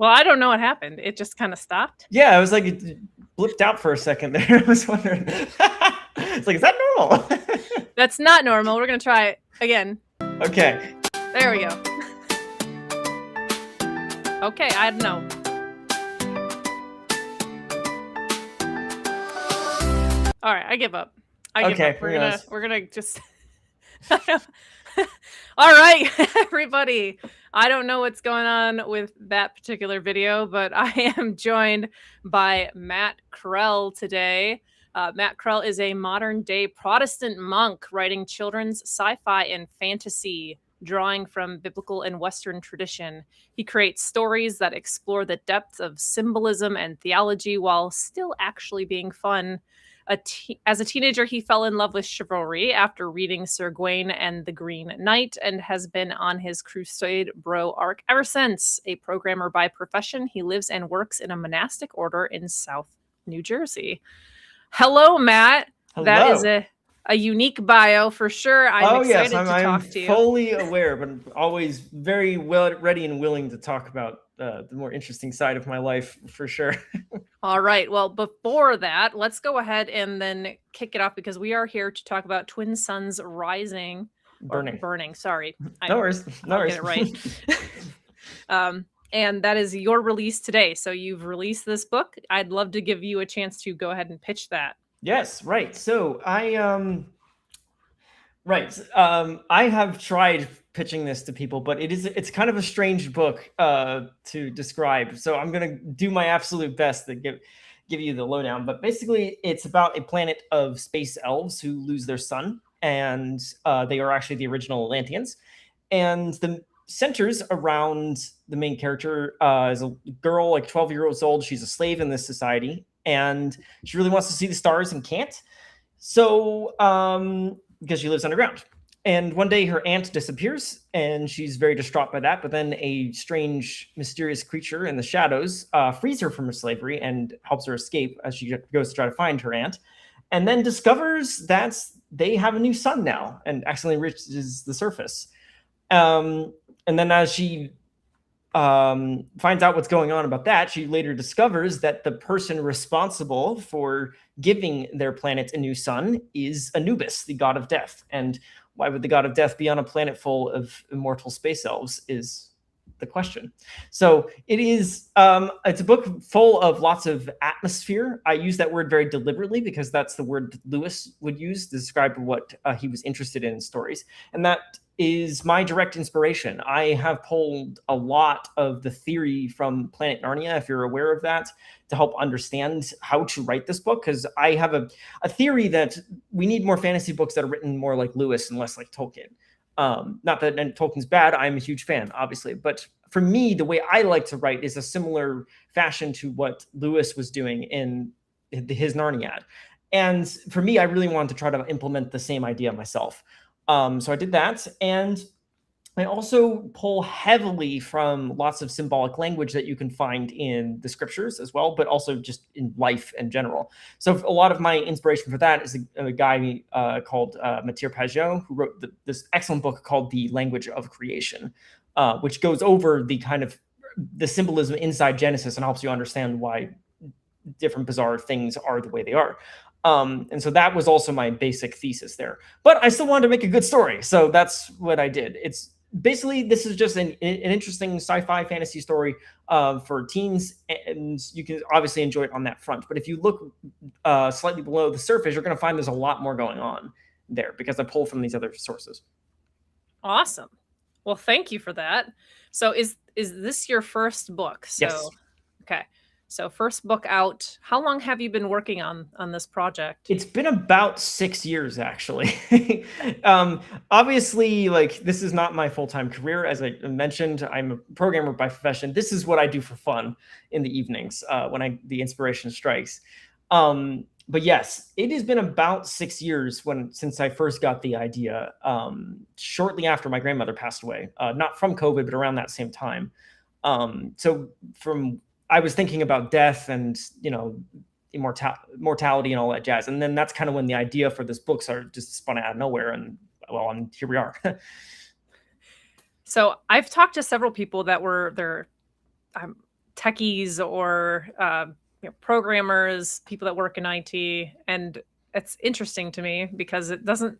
Well, I don't know what happened. It just kind of stopped. Yeah, I was like, it blipped out for a second there. I was wondering. It's like, is that normal? That's not normal. We're going to try it again. Okay. There we go. Okay, I don't know. All right, I give up. I give up. We're gonna just. All right, everybody. I don't know what's going on with that particular video, but I am joined by Matt Krell today. Matt Krell is a modern-day Protestant monk writing children's sci-fi and fantasy, drawing from biblical and Western tradition. He creates stories that explore the depths of symbolism and theology while still actually being fun. As a teenager, he fell in love with chivalry after reading Sir Gawain and the Green Knight and has been on his crusade bro arc ever since. A programmer by profession, he lives and works in a monastic order in South New Jersey. Hello, Matt. Hello. That is a unique bio for sure. I'm excited to talk to you. I'm fully aware, but I'm always very ready and willing to talk about the more interesting side of my life for sure. All right. Well, before that, let's go ahead and then kick it off because we are here to talk about Twin Suns Rising. Burning. Sorry. No worries. I'll get it right. And that is your release today. So you've released this book. I'd love to give you a chance to go ahead and pitch that. Yes, right. So I have tried pitching this to people, but it's kind of a strange book to describe. So I'm gonna do my absolute best to give you the lowdown. But basically, it's about a planet of space elves who lose their sun, and they are actually the original Atlanteans. And the centers around the main character is a girl, like 12 years old. She's a slave in this society, and she really wants to see the stars and can't. So because she lives underground. And one day her aunt disappears and she's very distraught by that. But then a strange, mysterious creature in the shadows frees her from her slavery and helps her escape as she goes to try to find her aunt. And then discovers that they have a new sun now and accidentally reaches the surface. And then as she finds out what's going on about that, she later discovers that the person responsible for giving their planet a new sun is Anubis, the god of death. And why would the god of death be on a planet full of immortal space elves is the question. So it is, it's a book full of lots of atmosphere. I use that word very deliberately because that's the word Lewis would use to describe what he was interested in stories. And that is my direct inspiration. I have pulled a lot of the theory from Planet Narnia, if you're aware of that, to help understand how to write this book. Because I have a theory that we need more fantasy books that are written more like Lewis and less like Tolkien. Not that Tolkien's bad. I'm a huge fan, obviously. But for me, the way I like to write is a similar fashion to what Lewis was doing in his Narniad. And for me, I really wanted to try to implement the same idea myself. So I did that. And I also pull heavily from lots of symbolic language that you can find in the scriptures as well, but also just in life in general. So a lot of my inspiration for that is a guy called Matir Pajot, who wrote this excellent book called The Language of Creation, which goes over the kind of the symbolism inside Genesis and helps you understand why different bizarre things are the way they are. And so that was also my basic thesis there. But I still wanted to make a good story. So that's what I did. It's basically, this is just an interesting sci-fi fantasy story for teens. And you can obviously enjoy it on that front. But if you look slightly below the surface, you're going to find there's a lot more going on there because I pull from these other sources. Awesome. Well, thank you for that. So is this your first book? So, yes. Okay. So first book out. How long have you been working on this project? It's been about 6 years, actually. Obviously, like, this is not my full-time career. As I mentioned, I'm a programmer by profession. This is what I do for fun in the evenings when the inspiration strikes. But yes, it has been about 6 years since I first got the idea, shortly after my grandmother passed away. Not from COVID, but around that same time. I was thinking about death and, mortality and all that jazz. And then that's kind of when the idea for this book started just spun out of nowhere. And here we are. So I've talked to several people that were there. techies or programmers, people that work in IT, and it's interesting to me because it doesn't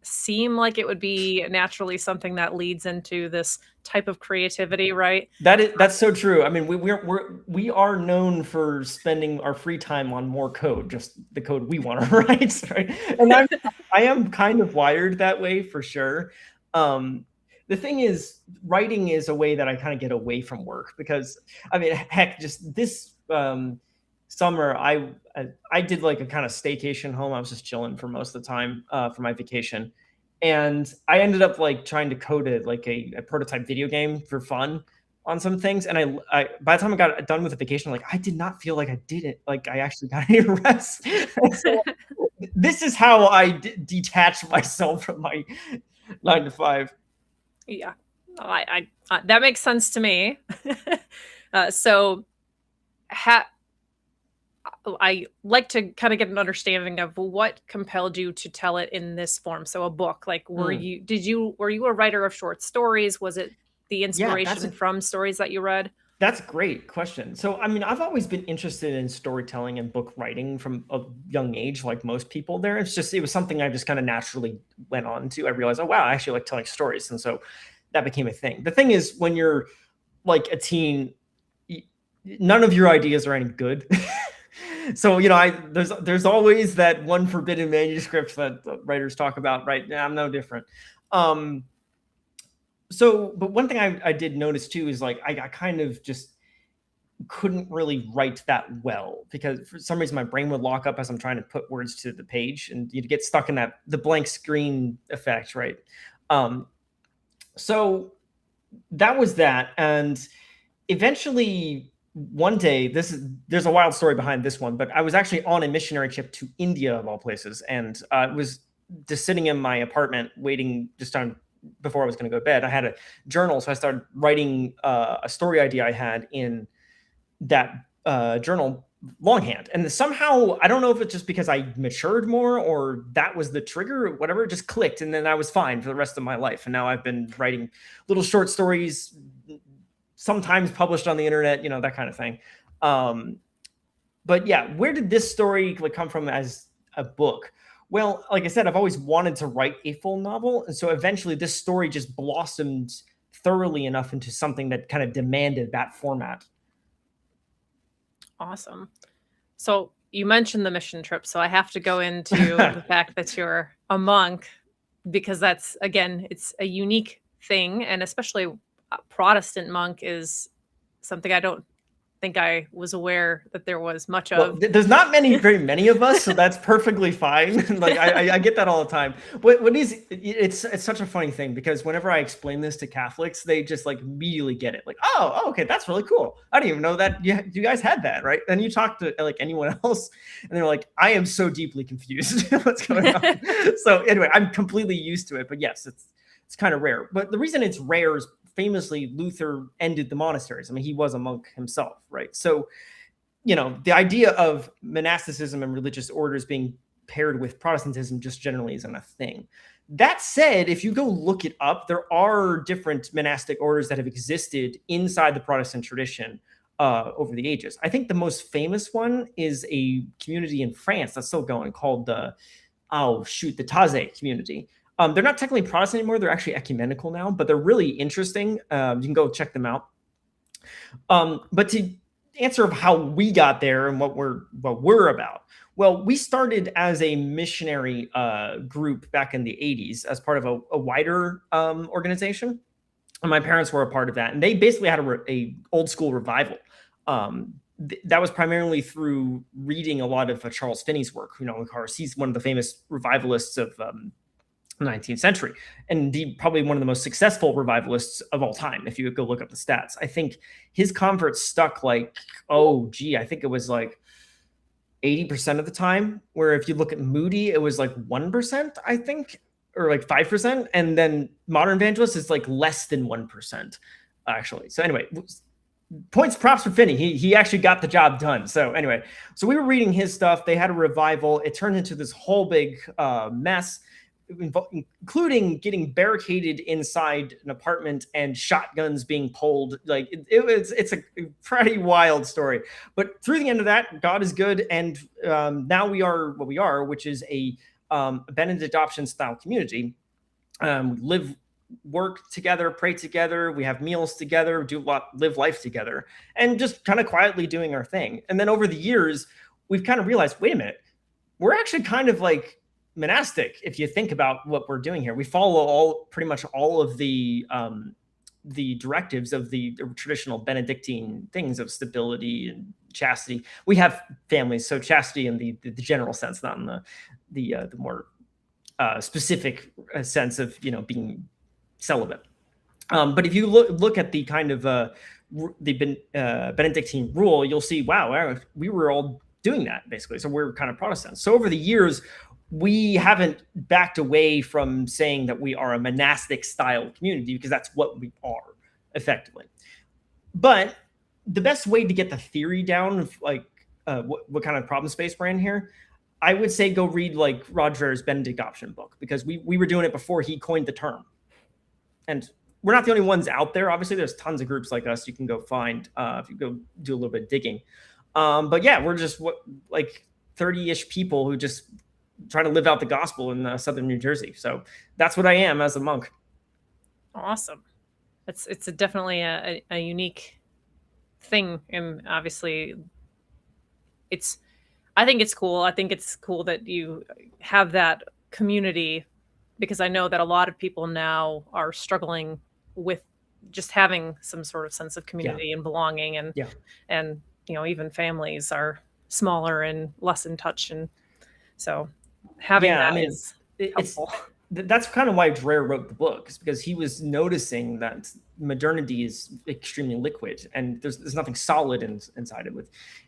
seem like it would be naturally something that leads into this type of creativity, right? That's so true. I mean, we are known for spending our free time on more code, just the code we want to write, right? And I am kind of wired that way for sure. The thing is, writing is a way that I kind of get away from work because, I mean, heck, just this summer, I did like a kind of staycation home. I was just chilling for most of the time for my vacation, and I ended up like trying to code it like a prototype video game for fun on some things. And I by the time I got done with the vacation, like I did not feel like I did it. Like I actually got any rest. So this is how I detach myself from my 9 to 5. Yeah, that makes sense to me. So, ha- I like to kind of get an understanding of what compelled you to tell it in this form. So, a book, like, Mm. were you a writer of short stories? Was it the Yeah, inspiration from stories that you read? that's a great question. So, I mean, I've always been interested in storytelling and book writing from a young age, like most people there. It was something I just kind of naturally went on to. I realized, oh, wow, I actually like telling stories. And so that became a thing. The thing is, when you're like a teen, none of your ideas are any good. So, there's always that one forbidden manuscript that writers talk about, right? Yeah, I'm no different. Um, but one thing I did notice too is like I kind of just couldn't really write that well because for some reason my brain would lock up as I'm trying to put words to the page, and you'd get stuck in the blank screen effect, right? Um, so that was that, and eventually one day, there's a wild story behind this one, but I was actually on a missionary trip to India of all places, and was just sitting in my apartment waiting just on before I was going to go to bed. I had a journal, so I started writing a story idea I had in that journal longhand. And somehow, I don't know if it's just because I matured more or that was the trigger or whatever, it just clicked. And then I was fine for the rest of my life. And now I've been writing little short stories, sometimes published on the internet, that kind of thing. But yeah, where did this story like come from as a book? Well, like I said, I've always wanted to write a full novel. And so eventually this story just blossomed thoroughly enough into something that kind of demanded that format. Awesome. So, you mentioned the mission trip, so I have to go into the fact that you're a monk because that's, again, it's a unique thing, and especially a Protestant monk is something I don't think I was aware that there was much Well, of. there's not very many of us, so that's perfectly fine. Like I get that all the time. What is it's such a funny thing because whenever I explain this to Catholics, they just like immediately get it. Like, oh, okay, that's really cool. I didn't even know that you guys had that, right? And you talk to like anyone else, and they're like, I am so deeply confused. What's going on? So anyway, I'm completely used to it, but yes, it's kind of rare. But the reason it's rare is famously Luther ended the monasteries. I mean, he was a monk himself, right? So the idea of monasticism and religious orders being paired with Protestantism just generally isn't a thing. That said, if you go look it up, there are different monastic orders that have existed inside the Protestant tradition over the ages. I think the most famous one is a community in France that's still going called the Taizé community. They're not technically Protestant anymore. They're actually ecumenical now, but they're really interesting. You can go check them out. But to answer of how we got there and what we're about. Well, we started as a missionary group back in the 80s as part of a wider organization. And my parents were a part of that. And they basically had a old school revival. That was primarily through reading a lot of Charles Finney's work. Of course, he's one of the famous revivalists of 19th century, and indeed probably one of the most successful revivalists of all time. If you go look up the stats, I think his converts stuck like, I think it was like 80% of the time, where if you look at Moody, it was like 1%, I think, or like 5%. And then modern evangelists is like less than 1%, actually. So anyway, props for Finney. He actually got the job done. So anyway, so we were reading his stuff. They had a revival. It turned into this whole big mess. including getting barricaded inside an apartment and shotguns being pulled. Like it's a pretty wild story. But through the end of that, God is good, and now we are what we are, which is a Benedict adoption style community. We live, work together, pray together, we have meals together, live life together, and just kind of quietly doing our thing. And then over the years, we've kind of realized, wait a minute, we're actually kind of like monastic if you think about what we're doing here. We follow pretty much all of the directives of the traditional Benedictine things of stability and chastity. We have families, so chastity in the general sense, not in the more specific sense of being celibate. But if you look at the kind of the Benedictine rule, you'll see, wow, we were all doing that basically. So we're kind of Protestants. So over the years, we haven't backed away from saying that we are a monastic style community, because that's what we are effectively. But the best way to get the theory down of like what kind of problem space we're in here, I would say go read like Roger's Benedict Option book, because we were doing it before he coined the term. And we're not the only ones out there. Obviously, there's tons of groups like us you can go find if you go do a little bit of digging. But yeah, we're just like 30-ish people who just try to live out the gospel in southern New Jersey. So that's what I am as a monk. Awesome. It's definitely a unique thing, and obviously I think it's cool. I think it's cool that you have that community, because I know that a lot of people now are struggling with just having some sort of sense of community and belonging, and even families are smaller and less in touch, and so having that is helpful. That's kind of why Dreher wrote the book, is because he was noticing that modernity is extremely liquid, and there's nothing solid inside it.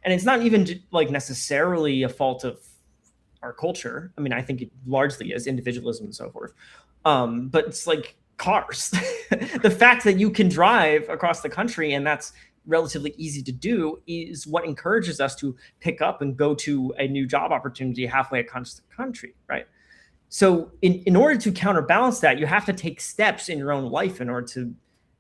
And it's not even like necessarily a fault of our culture. I mean, I think it largely is individualism and so forth. But it's like cars. The fact that you can drive across the country and that's relatively easy to do is what encourages us to pick up and go to a new job opportunity halfway across the country, right? So in order to counterbalance that, you have to take steps in your own life in order to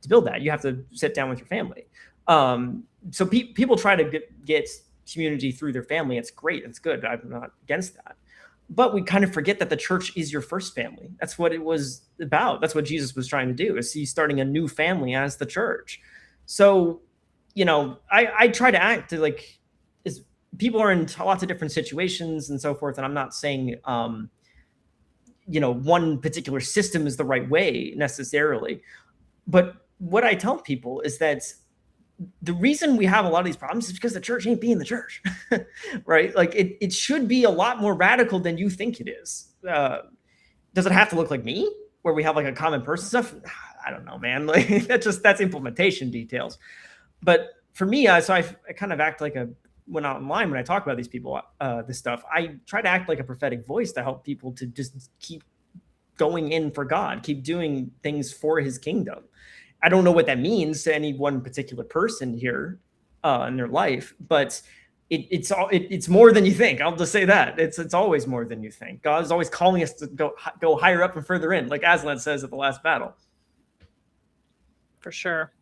build that. You have to sit down with your family. So people try to get community through their family. It's great. It's good. I'm not against that. But we kind of forget that the church is your first family. That's what it was about. That's what Jesus was trying to do, is he's starting a new family as the church. So, I try to act like, is people are in lots of different situations and so forth. And I'm not saying, one particular system is the right way necessarily. But what I tell people is that the reason we have a lot of these problems is because the church ain't being the church, right? Like it should be a lot more radical than you think it is. Does it have to look like me, where we have like a common person stuff? I don't know, man. Like that's implementation details. But for me, so I kind of act like when online, when I talk about these people, this stuff, I try to act like a prophetic voice to help people to just keep going in for God, keep doing things for his kingdom. I don't know what that means to any one particular person here in their life, but it's more than you think. I'll just say that it's always more than you think. God is always calling us to go higher up and further in, like Aslan says at the last battle. For sure.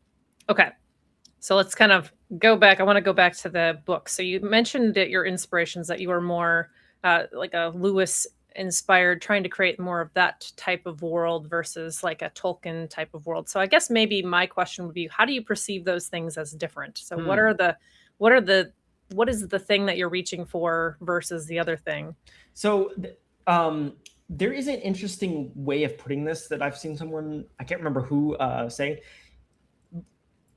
Okay, so let's kind of go back. I want to go back to the book. So you mentioned that your inspirations, that you were more like a Lewis inspired, trying to create more of that type of world versus like a Tolkien type of world. So I guess maybe my question would be, how do you perceive those things as different? So what is the thing that you're reaching for versus the other thing? So there is an interesting way of putting this that I've seen someone, I can't remember who, say.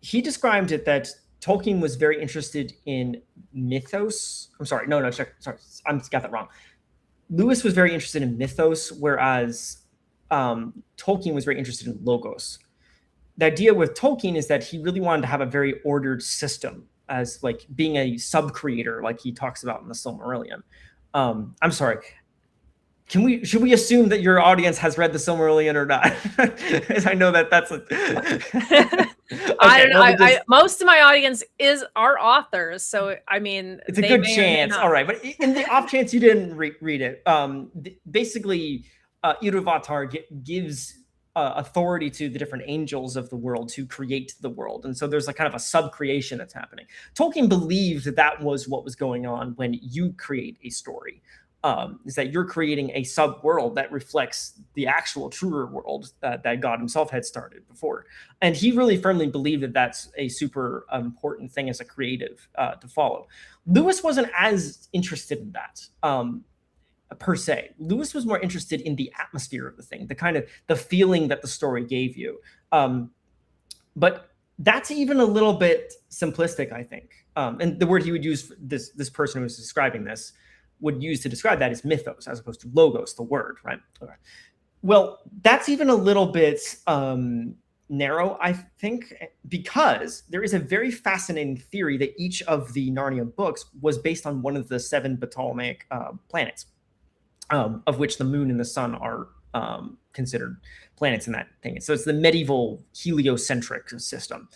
He described it that Tolkien was very interested in mythos. I'm sorry, sorry, I got that wrong. Lewis was very interested in mythos, whereas Tolkien was very interested in logos. The idea with Tolkien is that he really wanted to have a very ordered system, as like being a sub-creator, like he talks about in the Silmarillion. I'm sorry. Should we assume that your audience has read the Silmarillion or not? As I know that's okay, I don't know. Most of my audience are authors, so I mean, it's a good chance. All right, but in the off chance you didn't read it, basically, Iluvatar gives authority to the different angels of the world to create the world. And so there's like kind of a sub-creation that's happening. Tolkien believed that that was what was going on when you create a story. Is that you're creating a sub-world that reflects the actual truer world that God himself had started before. And he really firmly believed that that's a super important thing as a creative to follow. Lewis wasn't as interested in that. Per se, Lewis was more interested in the atmosphere of the thing, the kind of the feeling that the story gave you. But that's even a little bit simplistic, I think. And the word he would use, this person who was describing this, would use to describe that is mythos, as opposed to logos, the word, right? Okay. Well, that's even a little bit narrow, I think, because there is a very fascinating theory that each of the Narnia books was based on one of the 7 Ptolemaic planets. Of which the moon and the sun are considered planets in that thing. So it's the medieval heliocentric system.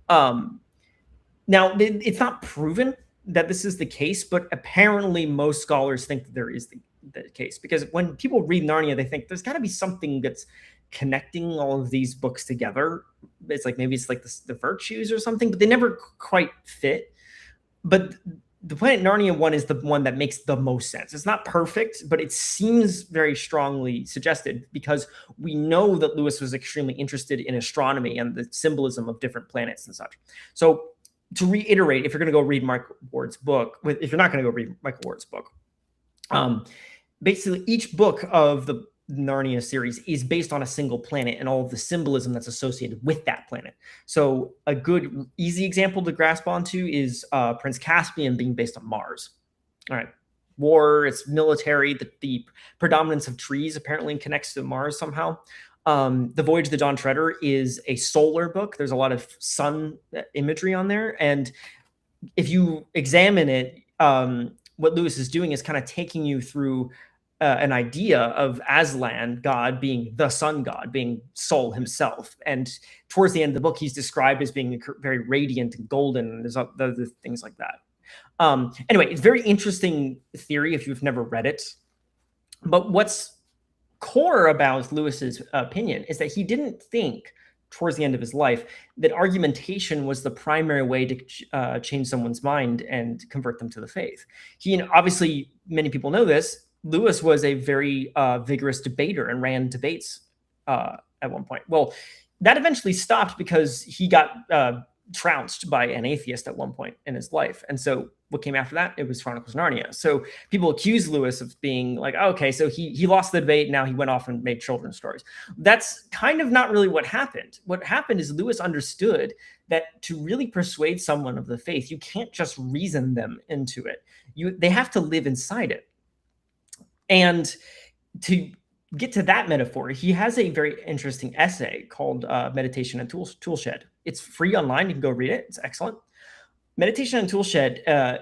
Now, it's not proven that this is the case, but apparently most scholars think that there is the case. Because when people read Narnia, they think there's got to be something that's connecting all of these books together. It's like maybe it's like the virtues or something, but they never quite fit. But the Planet Narnia one is the one that makes the most sense. It's not perfect, but it seems very strongly suggested because we know that Lewis was extremely interested in astronomy and the symbolism of different planets and such. So to reiterate, if you're going to go read Michael Ward's book, if you're not going to go read Michael Ward's book, basically each book of the Narnia series is based on a single planet and all of the symbolism that's associated with that planet. So a good, easy example to grasp onto is Prince Caspian being based on Mars. All right. War, it's military, the predominance of trees apparently connects to Mars somehow. The Voyage of the Dawn Treader is a solar book. There's a lot of sun imagery on there. And if you examine it, what Lewis is doing is kind of taking you through an idea of Aslan, God, being the sun god, being Sol himself. And towards the end of the book, he's described as being very radiant and golden. And there's other things like that. Anyway, it's a very interesting theory if you've never read it. But what's core about Lewis's opinion is that he didn't think towards the end of his life that argumentation was the primary way to change someone's mind and convert them to the faith. Obviously, many people know this, Lewis was a very vigorous debater and ran debates at one point. Well, that eventually stopped because he got trounced by an atheist at one point in his life. And so what came after that? It was Chronicles of Narnia. So people accused Lewis of being like, oh, okay, so he lost the debate. Now he went off and made children's stories. That's kind of not really what happened. What happened is Lewis understood that to really persuade someone of the faith, you can't just reason them into it. They have to live inside it. And to get to that metaphor, he has a very interesting essay called Meditation and Toolshed. It's free online. You can go read it. It's excellent. Meditation and Toolshed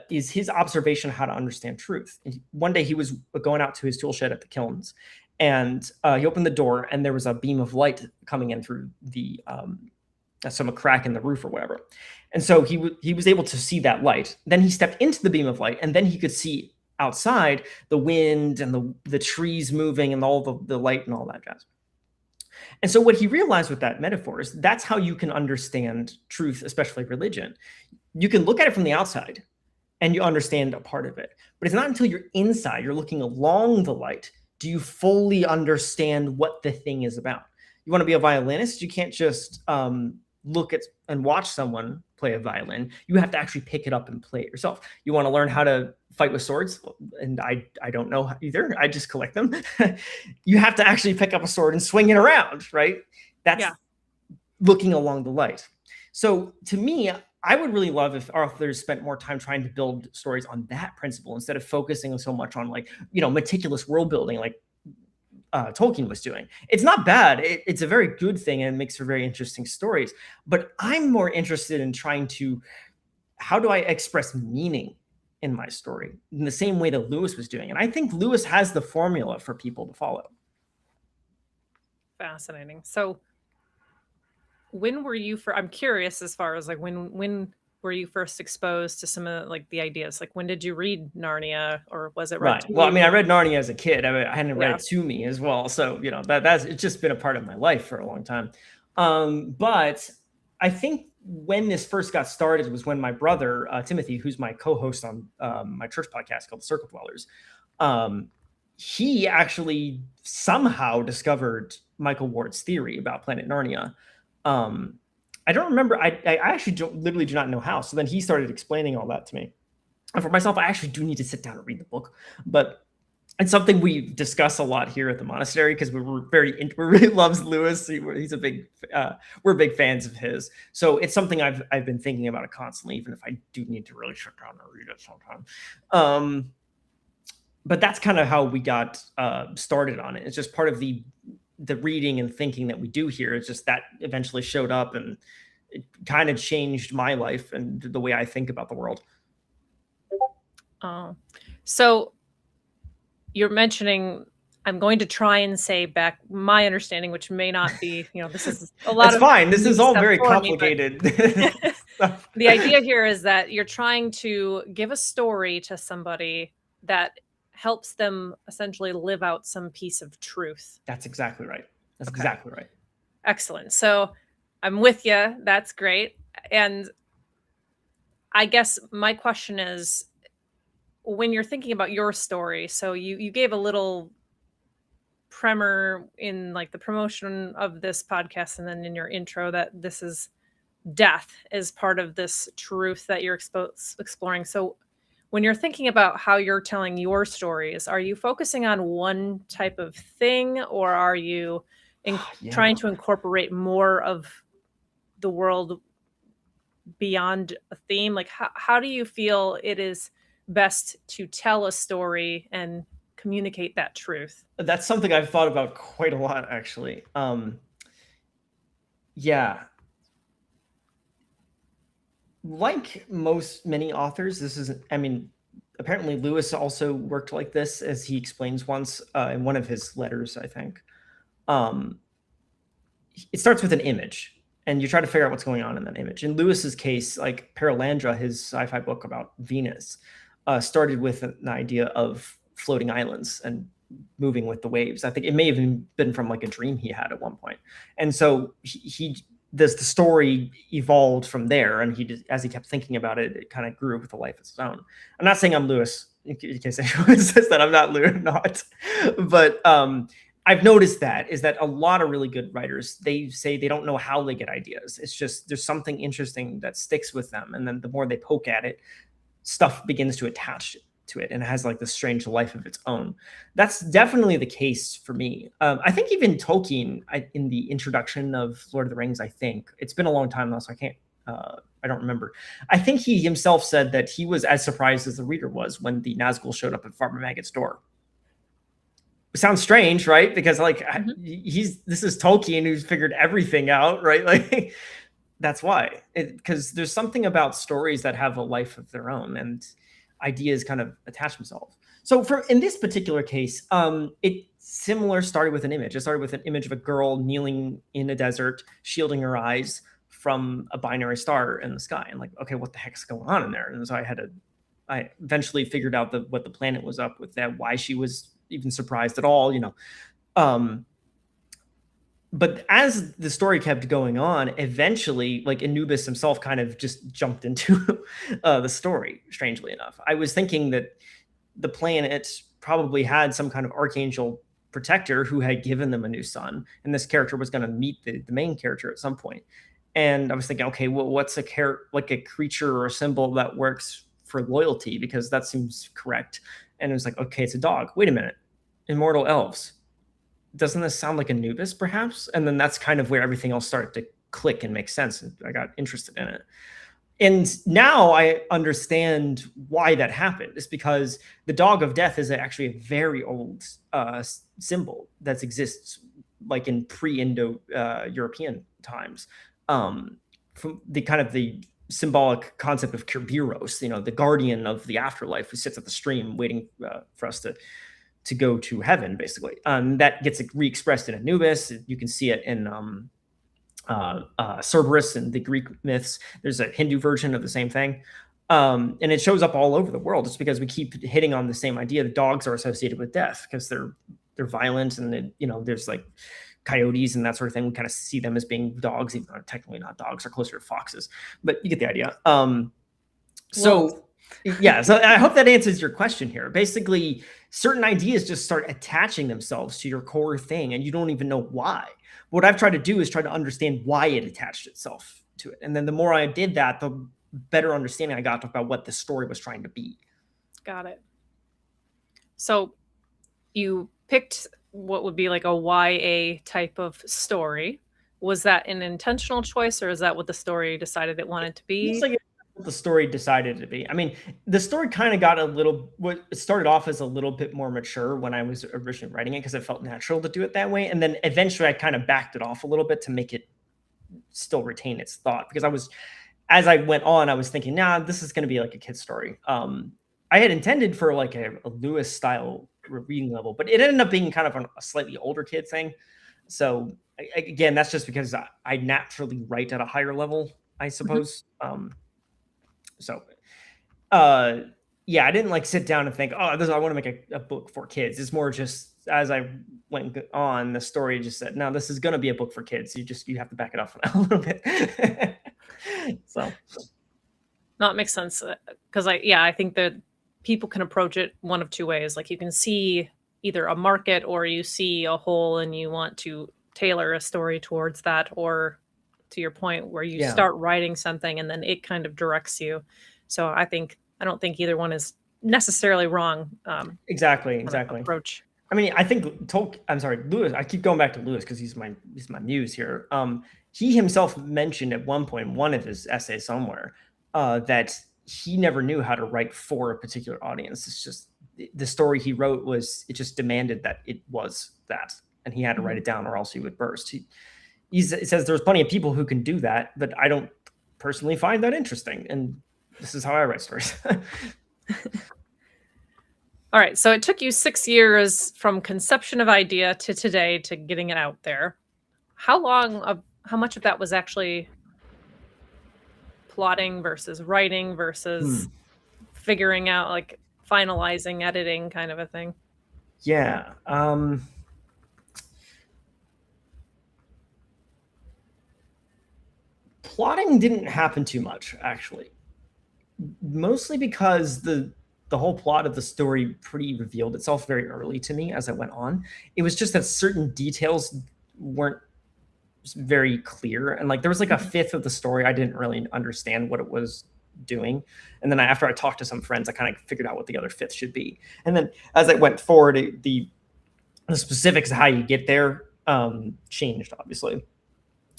is his observation of how to understand truth. One day he was going out to his toolshed at the kilns, and he opened the door, and there was a beam of light coming in through the some crack in the roof or whatever. And so he was able to see that light. Then he stepped into the beam of light, and then he could see outside the wind and the trees moving and all the light and all that jazz. And so what he realized with that metaphor is that's how you can understand truth, especially religion. You can look at it from the outside and you understand a part of it, but it's not until you're inside, you're looking along the light, do you fully understand what the thing is about. You want to be a violinist, you can't just look at and watch someone play a violin. You have to actually pick it up and play it yourself. You want to learn how to fight with swords, and I don't know either. I just collect them. You have to actually pick up a sword and swing it around, right? That's looking along the light. So to me, I would really love if authors spent more time trying to build stories on that principle instead of focusing so much on meticulous world building like Tolkien was doing. It's not bad. It's a very good thing and it makes for very interesting stories. But I'm more interested in trying to, how do I express meaning in my story in the same way that Lewis was doing? And I think Lewis has the formula for people to follow. Fascinating. So when were you I'm curious as far as like when were you first exposed to some of like the ideas? Like when did you read Narnia, or was it read Right. to Well, I mean, I you? read Narnia as a kid. I hadn't read Yeah. it to me as well. So, that's it's just been a part of my life for a long time. But I think when this first got started was when my brother, Timothy, who's my co-host on my church podcast called The Circle Dwellers, um, he actually somehow discovered Michael Ward's theory about Planet Narnia. Um, I don't remember. I actually literally do not know how. So then he started explaining all that to me. And for myself, I actually do need to sit down and read the book, but it's something we discuss a lot here at the monastery because we really loves Lewis. He's a big, we're big fans of his. So it's something I've been thinking about it constantly, even if I do need to really sit down and read it sometime. But that's kind of how we got started on it. It's just part of the reading and thinking that we do here. It's just that eventually showed up, and it kind of changed my life and the way I think about the world. Oh, so you're mentioning, I'm going to try and say back my understanding, which may not be, this is a lot That's of fine. This new is all stuff very for me, but complicated stuff. the idea here is that you're trying to give a story to somebody that helps them essentially live out some piece of truth. That's exactly right. That's Okay. exactly right. Excellent. So I'm with you. That's great. And I guess my question is, when you're thinking about your story, so you gave a little primer in like the promotion of this podcast and then in your intro that this is death is part of this truth that you're exploring. So when you're thinking about how you're telling your stories, are you focusing on one type of thing, or are you Yeah. trying to incorporate more of the world beyond a theme? Like how do you feel it is best to tell a story and communicate that truth? That's something I've thought about quite a lot, actually. Yeah. Like many authors, this isn't, I mean, apparently Lewis also worked like this, as he explains once in one of his letters, I think. It starts with an image, and you try to figure out what's going on in that image. In Lewis's case, like Paralandra, his sci-fi book about Venus, started with an idea of floating islands and moving with the waves. I think it may have even been from like a dream he had at one point. And so the story evolved from there, and as he kept thinking about it, it kind of grew with a life of its own. I'm not saying I'm Lewis, in case anyone says that I'm not Lewis, not. But I've noticed that a lot of really good writers, they say they don't know how they get ideas. It's just there's something interesting that sticks with them, and then the more they poke at it, stuff begins to attach to it, and it has like this strange life of its own. That's definitely the case for me. I think even Tolkien, in the introduction of Lord of the Rings, I think it's been a long time now, so I don't remember. I think he himself said that he was as surprised as the reader was when the Nazgul showed up at Farmer Maggot's door. It sounds strange, right? Because like this is Tolkien, who's figured everything out, right? Like that's why, because there's something about stories that have a life of their own, and ideas kind of attach themselves. So in this particular case, it similar started with an image. It started with an image of a girl kneeling in a desert, shielding her eyes from a binary star in the sky. And like, okay, what the heck's going on in there? And so I eventually figured out what the planet was up with that, why she was even surprised at all, but as the story kept going on, eventually, like Anubis himself kind of just jumped into the story, strangely enough. I was thinking that the planet probably had some kind of archangel protector who had given them a new son, and this character was going to meet the main character at some point. And I was thinking, okay, well, what's a creature or a symbol that works for loyalty? Because that seems correct. And it was like, okay, it's a dog. Wait a minute. Immortal elves. Doesn't this sound like Anubis, perhaps? And then that's kind of where everything else started to click and make sense. And I got interested in it. And now I understand why that happened. It's because the dog of death is actually a very old symbol that exists like in pre-Indo-European times. From the kind of the symbolic concept of Kerberos, the guardian of the afterlife who sits at the stream waiting for us to go to heaven, basically. That gets re-expressed in Anubis. You can see it in Cerberus and the Greek myths. There's a Hindu version of the same thing. And it shows up all over the world. It's because we keep hitting on the same idea. The dogs are associated with death because they're violent, and there's like coyotes and that sort of thing. We kind of see them as being dogs, even though they're technically not dogs; they're closer to foxes. But you get the idea. Wolves. So yeah, so I hope that answers your question here. Basically, certain ideas just start attaching themselves to your core thing, and you don't even know why. What I've tried to do is try to understand why it attached itself to it, and then the more I did that, the better understanding I got about what the story was trying to be. Got it. So you picked what would be like a YA type of story. Was that an intentional choice, or is that what the story decided it wanted to Feels be? like what the story decided to be. I mean, the story kind of got what it started off as a little bit more mature when I was originally writing it because it felt natural to do it that way, and then eventually I kind of backed it off a little bit to make it still retain its thought because as I went on, I was thinking, nah, this is going to be like a kid's story. I had intended for like a Lewis style reading level, but it ended up being kind of a slightly older kid thing. So again, that's just because I naturally write at a higher level, I Mhm. suppose. So, uh, yeah, I didn't like sit down and think, oh, I want to make a book for kids. It's more just as I went on, the story just said, no, this is going to be a book for kids. You have to back it up a little bit. So, That makes sense, because I think that people can approach it one of two ways. Like, you can see either a market, or you see a hole and you want to tailor a story towards that, or to your point where you yeah. start writing something and then it kind of directs you. So I don't think either one is necessarily wrong, Exactly, kind of exactly. approach. I mean, I think I'm sorry, Lewis. I keep going back to Lewis because he's my muse here. He himself mentioned at one point in one of his essays somewhere that he never knew how to write for a particular audience. It's just the story he wrote it just demanded that it was that, and he had to write Mhm. it down or else he would burst. He says there's plenty of people who can do that, but I don't personally find that interesting, and this is how I write stories. All right, so it took you 6 years from conception of idea to today to getting it out there. How much of that was actually plotting versus writing versus Hmm. figuring out, like, finalizing, editing kind of a thing? Yeah. Plotting didn't happen too much, actually. Mostly because the whole plot of the story pretty revealed itself very early to me as I went on. It was just that certain details weren't very clear, and like there was like a Mhm. fifth of the story I didn't really understand what it was doing, and then after I talked to some friends, I kind of figured out what the other fifth should be, and then as I went forward, the specifics of how you get there changed, obviously.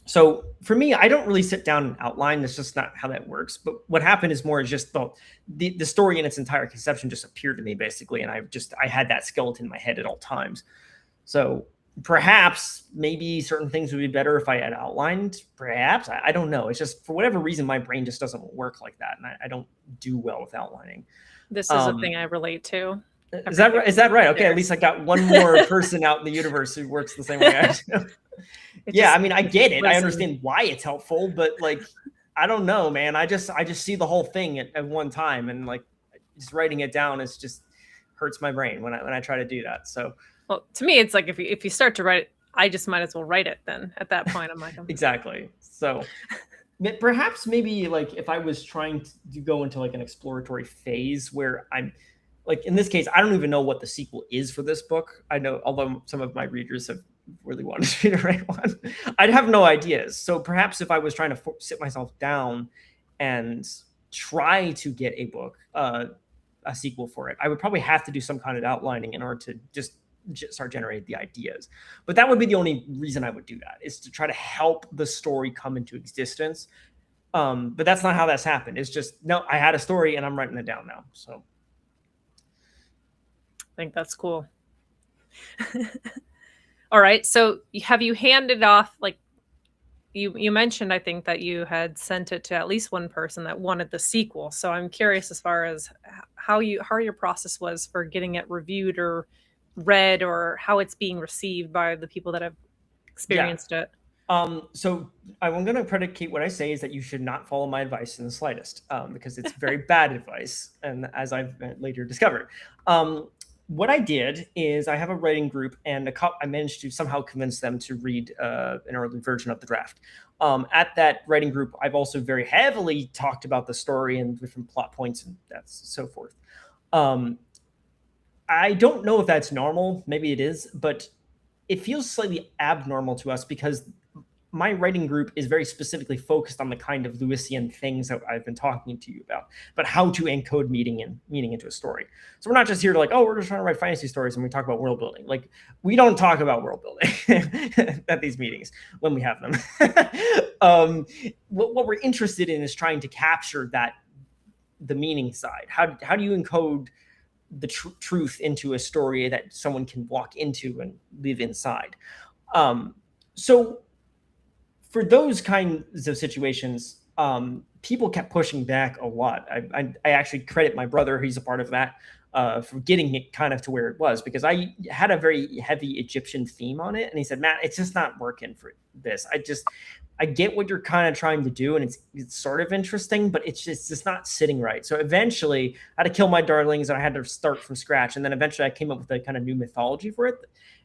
So for me, I don't really sit down and outline. That's just not how that works. But what happened is more just the story in its entire conception just appeared to me basically, and I had that skeleton in my head at all times. So perhaps maybe certain things would be better if I had outlined. Perhaps I don't know. It's just for whatever reason my brain just doesn't work like that, and I don't do well with outlining. This is a Um, thing I relate to. is that Everything right? Is that right? Okay, at least I shares. got one more person out in the universe who works the same way I do. It Yeah, I just mean, I get it. I lives in. understand why it's helpful, but like, I don't know, man. I just see the whole thing at one time, and like, just writing it down is just hurts my brain when I try to do that. So Well, to me, it's like if you start to write it, I just might as well write it then. At that point, I'm like, exactly. So perhaps maybe like if I was trying to go into like an exploratory phase where I'm like in this case, I don't even know what the sequel is for this book. I know, although some of my readers have really wanted me to write one, I'd have no ideas. So perhaps if I was trying to sit myself down and try to get a sequel for it, I would probably have to do some kind of outlining in order to just start generating the ideas. But that would be the only reason I would do that, is to try to help the story come into existence. But that's not how that's happened. It's just, no, I had a story and I'm writing it down now. So I think that's cool. All right. So have you handed off, like, you mentioned, I think, that you had sent it to at least one person that wanted the sequel. So I'm curious as far as how your process was for getting it reviewed or read, or how it's being received by the people that have yeah, experienced it. So I'm going to predicate what I say is that you should not follow my advice in the slightest, because it's very bad advice, and as I've later discovered. What I did is I have a writing group, and I managed to somehow convince them to read an early version of the draft. At that writing group, I've also very heavily talked about the story and different plot points and that's so forth. Um, I don't know if that's normal. Maybe it is, but it feels slightly abnormal to us because my writing group is very specifically focused on the kind of Lewisian things that I've been talking to you about, but how to encode meaning into a story. So we're not just here to like, oh, we're just trying to write fantasy stories and we talk about world building. Like we don't talk about world building at these meetings when we have them. What we're interested in is trying to capture the meaning side. How do you encode the truth into a story that someone can walk into and live inside? So for those kinds of situations, people kept pushing back a lot. I actually credit my brother; he's a part of that, for getting it kind of to where it was, because I had a very heavy Egyptian theme on it, and he said, "Matt, it's just not working for this. I get what you're kind of trying to do, and it's sort of interesting, but it's just not sitting right." So eventually, I had to kill my darlings, and I had to start from scratch, and then eventually, I came up with a kind of new mythology for it.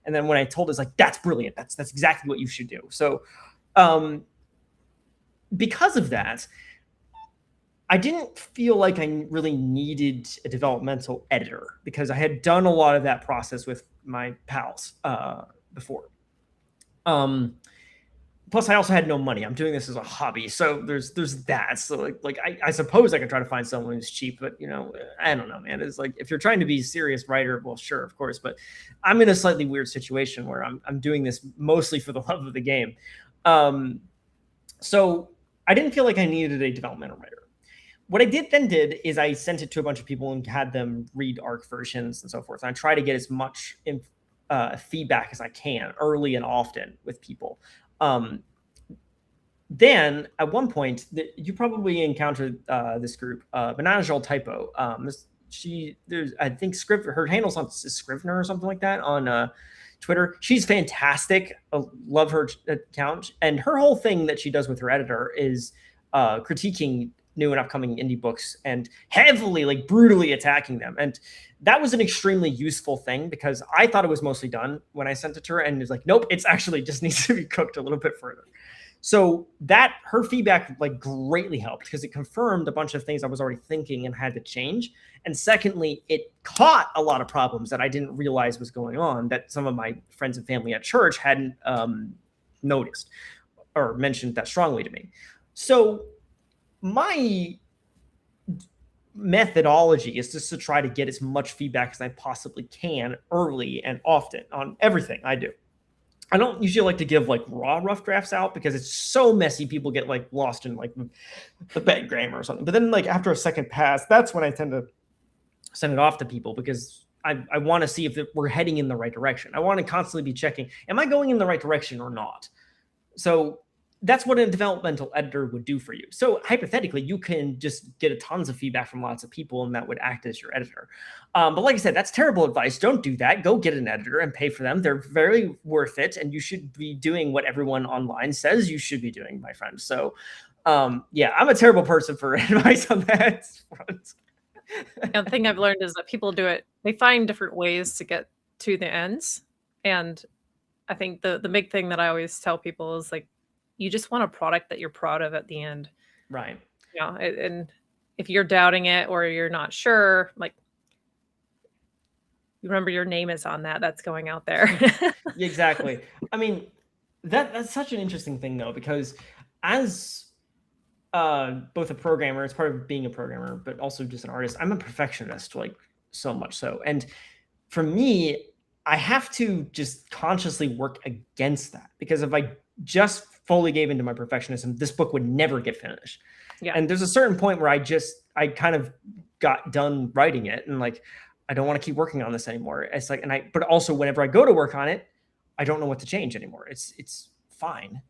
And then when I told, it's like, "That's brilliant. That's exactly what you should do." So because of that, I didn't feel like I really needed a developmental editor because I had done a lot of that process with my pals before. Plus, I also had no money. I'm doing this as a hobby, so there's that. So I suppose I could try to find someone who's cheap, but I don't know, man. It's like if you're trying to be a serious writer, well, sure, of course, but I'm in a slightly weird situation where I'm doing this mostly for the love of the game. So I didn't feel like I needed a developmental writer. What I did is I sent it to a bunch of people and had them read ARC versions and so forth. And I try to get as much feedback as I can early and often with people. Then at one point, you probably encountered this group, Banana Typo. I think her handle's on Scrivener or something like that on Twitter. She's fantastic. I love her account, and her whole thing that she does with her editor is critiquing new and upcoming indie books and heavily, like brutally attacking them. And that was an extremely useful thing because I thought it was mostly done when I sent it to her, and it's like, nope, it's actually just needs to be cooked a little bit further. So that her feedback like greatly helped because it confirmed a bunch of things I was already thinking and had to change. And secondly, it caught a lot of problems that I didn't realize was going on that some of my friends and family at church hadn't noticed or mentioned that strongly to me. So my methodology is just to try to get as much feedback as I possibly can early and often on everything I do. I don't usually like to give like raw rough drafts out because it's so messy. People get like lost in like the bad grammar or something. But then like after a second pass, that's when I tend to send it off to people because I want to see if we're heading in the right direction. I want to constantly be checking, am I going in the right direction or not? So that's what a developmental editor would do for you. So hypothetically, you can just get tons of feedback from lots of people, and that would act as your editor. But like I said, that's terrible advice. Don't do that. Go get an editor and pay for them. They're very worth it, and you should be doing what everyone online says you should be doing, my friend. So yeah, I'm a terrible person for advice on that front. The thing I've learned is that people do it, they find different ways to get to the ends. And I think the big thing that I always tell people is like, you just want a product that you're proud of at the end. Right. Yeah. And if you're doubting it or you're not sure, like, you remember your name is on that's going out there. Exactly. I mean, that's such an interesting thing though, because as both a programmer, it's part of being a programmer, but also just an artist, I'm a perfectionist, like so much so. And for me, I have to just consciously work against that because if I just fully gave into my perfectionism, this book would never get finished. Yeah. And there's a certain point where I kind of got done writing it and like, I don't want to keep working on this anymore. It's like, but also whenever I go to work on it, I don't know what to change anymore. It's fine.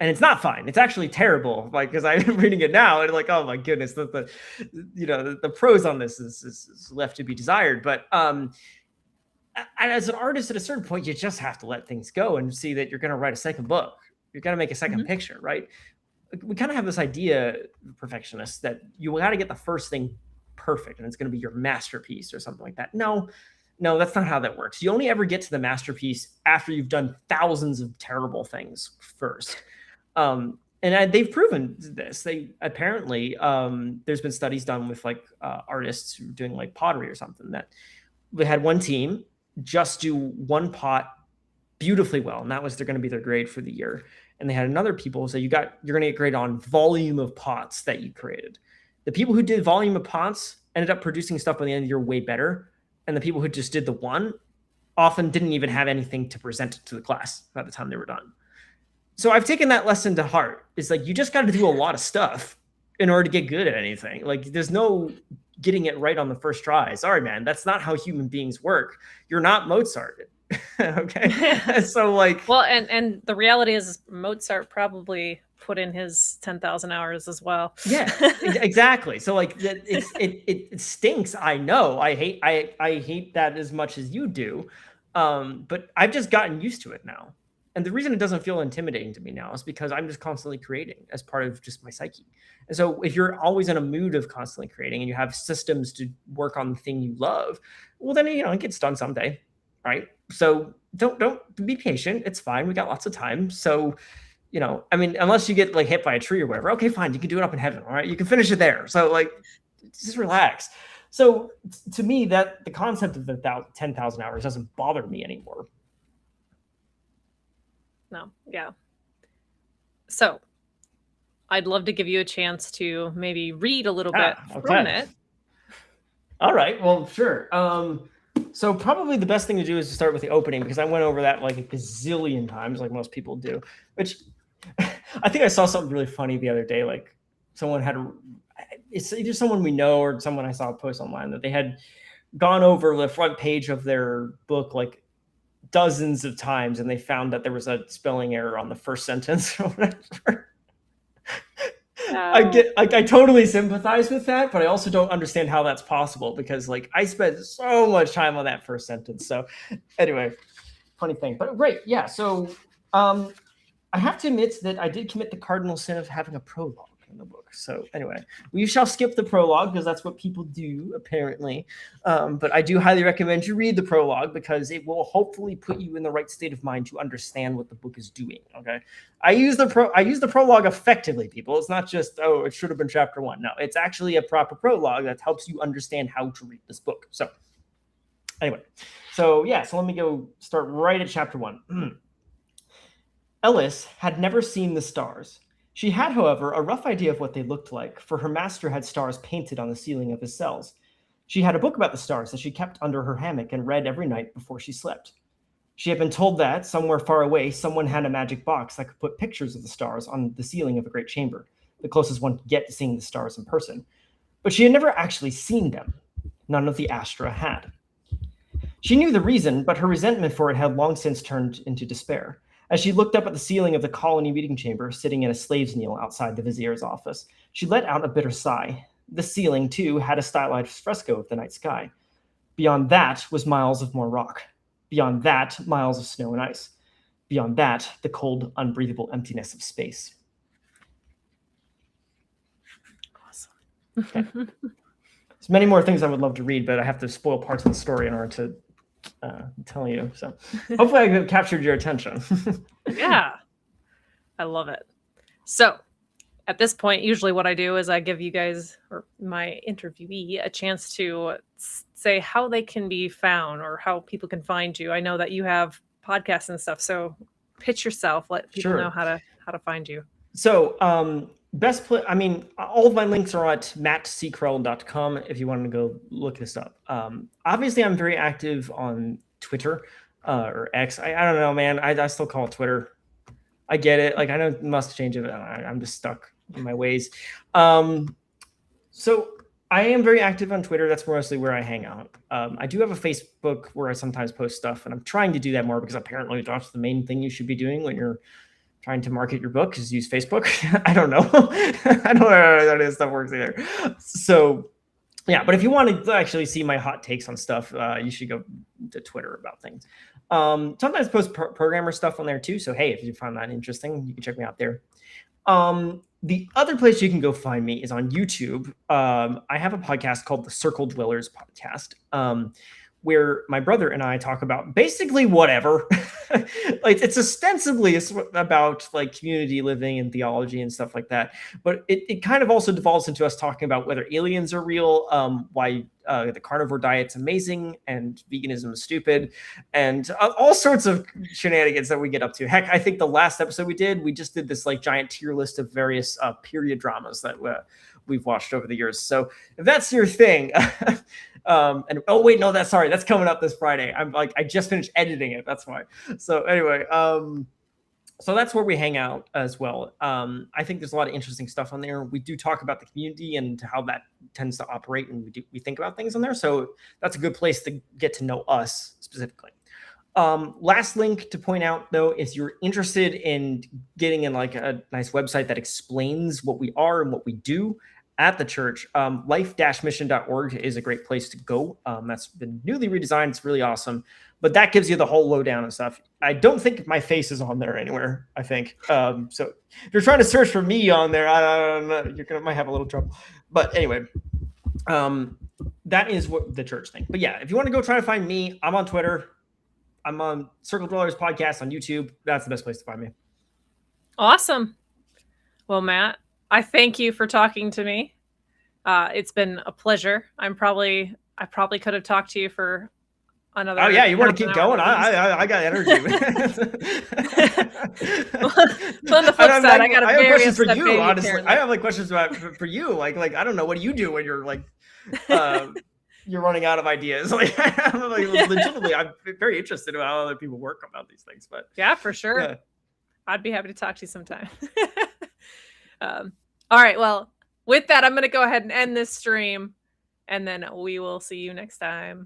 And it's not fine. It's actually terrible. Like, because I'm reading it now and like, oh my goodness, the prose on this is left to be desired. But as an artist, at a certain point, you just have to let things go and see that you're going to write a second book. You got to make a second picture, right? We kind of have this idea, perfectionists, that you got to get the first thing perfect and it's going to be your masterpiece or something like that. No, that's not how that works. You only ever get to the masterpiece after you've done thousands of terrible things first. They've proven this. They apparently, there's been studies done with like artists who are doing like pottery or something, that they had one team just do one pot beautifully well, and that was they're going to be their grade for the year. And they had another people say you're going to get graded on volume of pots that you created. The people who did volume of pots ended up producing stuff by the end of the year way better, and the people who just did the one often didn't even have anything to present to the class by the time they were done. So I've taken that lesson to heart. It's like, you just got to do a lot of stuff in order to get good at anything. Like, there's no getting it right on the first try. Sorry, man. That's not how human beings work. You're not Mozart. Okay. So like, well, and the reality is Mozart probably put in his 10,000 hours as well. Yeah, exactly. So like it stinks. I know. I hate that as much as you do. But I've just gotten used to it now. And the reason it doesn't feel intimidating to me now is because I'm just constantly creating as part of just my psyche. And so if you're always in a mood of constantly creating and you have systems to work on the thing you love, well, then, it gets done someday, right? So don't be patient. It's fine. We got lots of time. So, unless you get like hit by a tree or whatever, okay, fine. You can do it up in heaven. All right. You can finish it there. So like, just relax. So to me, that the concept of the 10,000 hours doesn't bother me anymore. No. Yeah. So I'd love to give you a chance to maybe read a little bit from it. All right. Well, sure. So probably the best thing to do is to start with the opening, because I went over that like a gazillion times, like most people do, which I think I saw something really funny the other day. Like someone it's either someone we know or someone I saw a post online that they had gone over the front page of their book like dozens of times, and they found that there was a spelling error on the first sentence or whatever. I totally sympathize with that, but I also don't understand how that's possible, because like I spent so much time on that first sentence. So anyway, funny thing, but great. Yeah. So I have to admit that I did commit the cardinal sin of having a prologue in the book. So anyway, we shall skip the prologue because that's what people do apparently. But I do highly recommend you read the prologue, because it will hopefully put you in the right state of mind to understand what the book is doing. Okay. I use the prologue effectively, people. It's not just, it should have been chapter 1. No, it's actually a proper prologue that helps you understand how to read this book. So anyway, so let me go start right at chapter 1. Ellis had never seen the stars. She had, however, a rough idea of what they looked like, for her master had stars painted on the ceiling of his cells. She had a book about the stars that she kept under her hammock and read every night before she slept. She had been told that, somewhere far away, someone had a magic box that could put pictures of the stars on the ceiling of a great chamber, the closest one could get to seeing the stars in person. But she had never actually seen them. None of the Astra had. She knew the reason, but her resentment for it had long since turned into despair. As she looked up at the ceiling of the colony meeting chamber, sitting in a slave's kneel outside the vizier's office, she let out a bitter sigh. The ceiling, too, had a stylized fresco of the night sky. Beyond that was miles of more rock. Beyond that, miles of snow and ice. Beyond that, the cold, unbreathable emptiness of space. Awesome. Okay. There's many more things I would love to read, but I have to spoil parts of the story in order to tell you. So hopefully I captured your attention. Yeah, I love it. So at this point, usually what I do is I give you guys, or my interviewee, a chance to say how they can be found or how people can find you. I know that you have podcasts and stuff, so pitch yourself, let people know how to find you. So all of my links are at mattckrell.com if you want to go look this up. Obviously, I'm very active on Twitter or X. I don't know, man. I still call it Twitter. I get it. Like, I know it must change it. I'm just stuck in my ways. So I am very active on Twitter. That's mostly where I hang out. I do have a Facebook where I sometimes post stuff, and I'm trying to do that more because apparently that's the main thing you should be doing when you're trying to market your book, is use Facebook. I don't know. I don't know how that stuff works either. So Yeah, but if you want to actually see my hot takes on stuff, you should go to Twitter about things. Sometimes post programmer stuff on there too. So hey, if you find that interesting, you can check me out there. The other place you can go find me is on YouTube. I have a podcast called the Circle Dwellers Podcast, where my brother and I talk about basically whatever. Like it's ostensibly about like community living and theology and stuff like that, but it kind of also devolves into us talking about whether aliens are real, why the carnivore diet's amazing and veganism is stupid, and all sorts of shenanigans that we get up to. Heck, I think the last episode we just did this like giant tier list of various period dramas that we've watched over the years. So if that's your thing, and oh wait, no, that's coming up this Friday. I just finished editing it. That's why. So anyway, so that's where we hang out as well. I think there's a lot of interesting stuff on there. We do talk about the community and how that tends to operate, and we think about things on there. So that's a good place to get to know us specifically. Last link to point out though, if you're interested in getting in like a nice website that explains what we are and what we do at the church, life-mission.org is a great place to go. That's been newly redesigned. It's really awesome, but that gives you the whole lowdown and stuff. I don't think my face is on there anywhere, I think. So if you're trying to search for me on there, I don't know, might have a little trouble. But anyway, that is what the church thing. But yeah, if you want to go try to find me, I'm on Twitter. I'm on Circle Dwellers Podcast on YouTube. That's the best place to find me. Awesome. Well, Matt, I thank you for talking to me. It's been a pleasure. I probably could have talked to you for another. Oh yeah, you want to keep going? I got energy. On the flip side, I got a I have very questions for upset you. baby, Honestly, apparently. I have like questions for you. Like I don't know, what do you do when you're like you're running out of ideas? Like, legitimately, I'm very interested in how other people work about these things. But yeah, for sure. yeah. I'd be happy to talk to you sometime. All right. Well, with that, I'm going to go ahead and end this stream, and then we will see you next time.